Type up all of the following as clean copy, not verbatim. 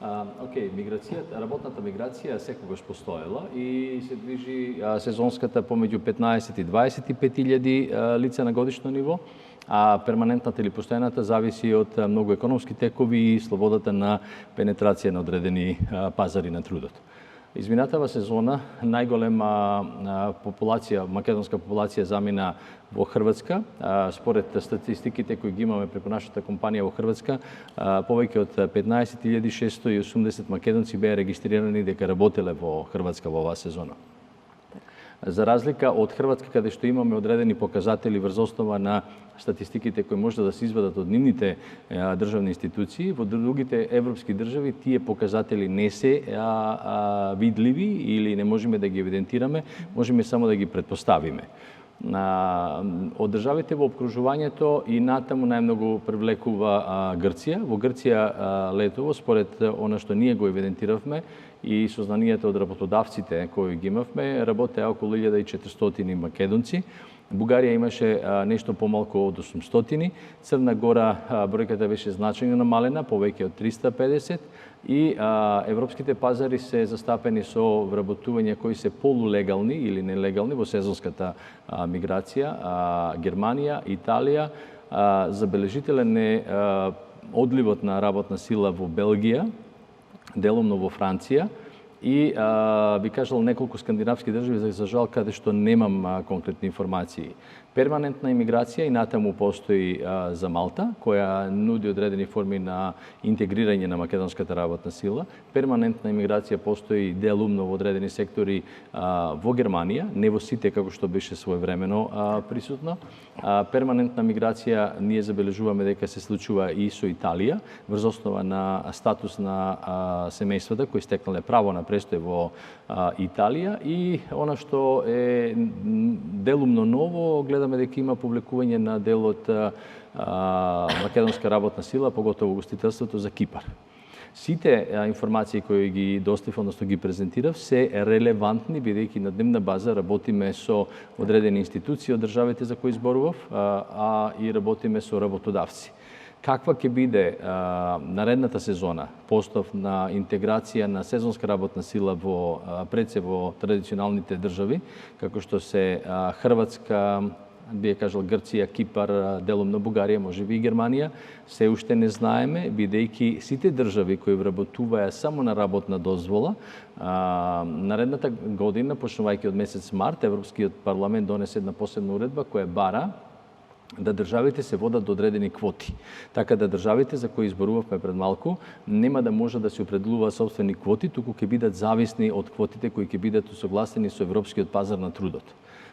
Работната миграција секогаш постоела и се движи сезонската помеѓу 15 и 25.000 лица на годишно ниво, а перманентната или постојаната зависи од многу економски текови и слободата на пенетрација на одредени пазари на трудот. Изминатава сезона најголема популација, македонска популација замина во Хрватска. Според статистиките кои ги имаме преку нашата компанија во Хрватска, повеќе од 15.680 македонци беа регистрирани дека работеле во Хрватска во оваа сезона. За разлика од Хрватска, каде што имаме одредени показатели врз основа на статистиките кои може да се извадат од нивните државни институции, во другите европски држави тие показатели не се видливи или не можеме да ги евидентираме, можеме само да ги претпоставиме. Од државите во обкружувањето и натаму најмногу привлекува Грција. Во Грција летово, според она што ние го евидентиравме и сознанијата од работодавците кои ги имавме, работеа околу 1400 македонци. Бугарија имаше нешто помалку од 800, Црна Гора бројката беше значајно намалена, повеќе од 350, и европските пазари се застапени со вработувања кои се полулегални или нелегални во сезонската миграција. Германија, Италија, забележителен е одливот на работна сила во Белгија, делумно во Франција, и би кажал неколку скандинавски држави, за жал, каде што немам конкретни информации. Перманентна имиграција и натаму постои за Малта, која нуди одредени форми на интегрирање на македонската работна сила. Перманентна имиграција постои делумно во одредени сектори во Германија, не во сите како што беше своевремено присутно. Перманентна миграција ние забележуваме дека се случува и со Италија, врз основа на статус на семејствата кои стекнале право на престој во Италија, и она што е делумно ново, гледаме дека има повлекување на дел од македонска работна сила, поготово гостителството за Кипар. Сите информации кои ги доставив, односно ги презентирав, се релевантни, бидејќи на дневна база работиме со одредени институции од државите за кои зборував, и работиме со работодавци. Каква ќе биде наредната сезона, постав на интеграција на сезонска работна сила пред се во традиционалните држави, како што се Хрватска, би кажал Грција, Кипар, делумно Бугарија, можеби и Германија, се уште не знаеме, бидејќи сите држави кои вработуваја само на работна дозвола, наредната година, почнувајќи од месец март, Европскиот парламент донесе една посебна уредба која бара да државите се водат до одредени квоти. Така да државите за кои изборувавме пред малку нема да може да се определуваат собствени квоти, туку ќе бидат зависни од квотите кои ќе бидат усогласени со европскиот пазар на трудот.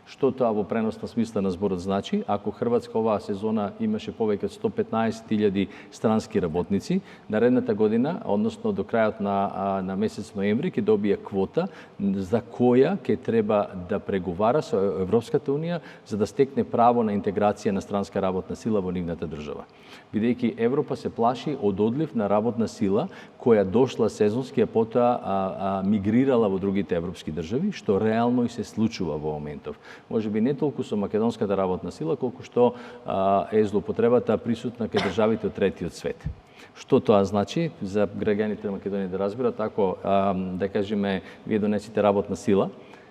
Што тоа во преносна смисла на зборот значи? Ако Хрватска оваа сезона имаше повеќе од 115.000 странски работници, наредната година, односно до крајот на месец ноември, ќе добие квота за која ќе треба да преговара со Европската унија за да стекне право на интеграција на странска работна сила во нивната држава. Бидејќи Европа се плаши од одлив на работна сила која дошла сезонски, а потоа мигрирала во другите европски држави, што реално и се случува во моментов. Може би не толку со македонската работна сила, колку што е злоупотребата присутна кај државите од третиот свет. Што тоа значи за граѓаните на Македонија да разберат? Ако, да кажеме, вие донесите работна сила,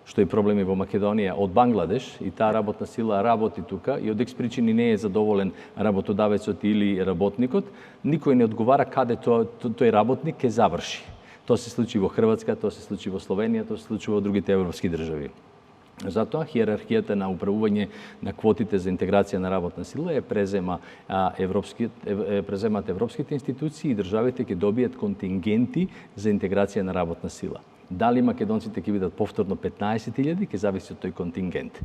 што е проблеми во Македонија, од Бангладеш, и таа работна сила работи тука и од X причини не е задоволен работодавецот или работникот, никој не одговара каде тој работник ќе заврши. Тоа се случи во Хрватска, тоа се случи во Словенија, тоа се случи во другите европски држави. Затоа хиерархијата на управување на квотите за интеграција на работна сила преземат европските институции и државите ќе добијат контингенти за интеграција на работна сила. Дали македонците ќе бидат повторно 15.000, ќе зависи од тој контингент.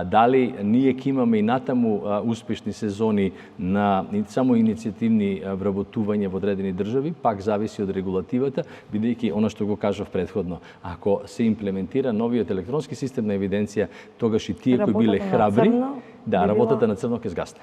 Дали ние ќе имаме и натаму успешни сезони на само иницијативни вработувања во одредени држави, пак зависи од регулативата, бидејќи она што го кажав претходно, ако се имплементира новиот електронски систем на евиденција, тогаш и тие кои биле храбри, работата на црно ќе згасне.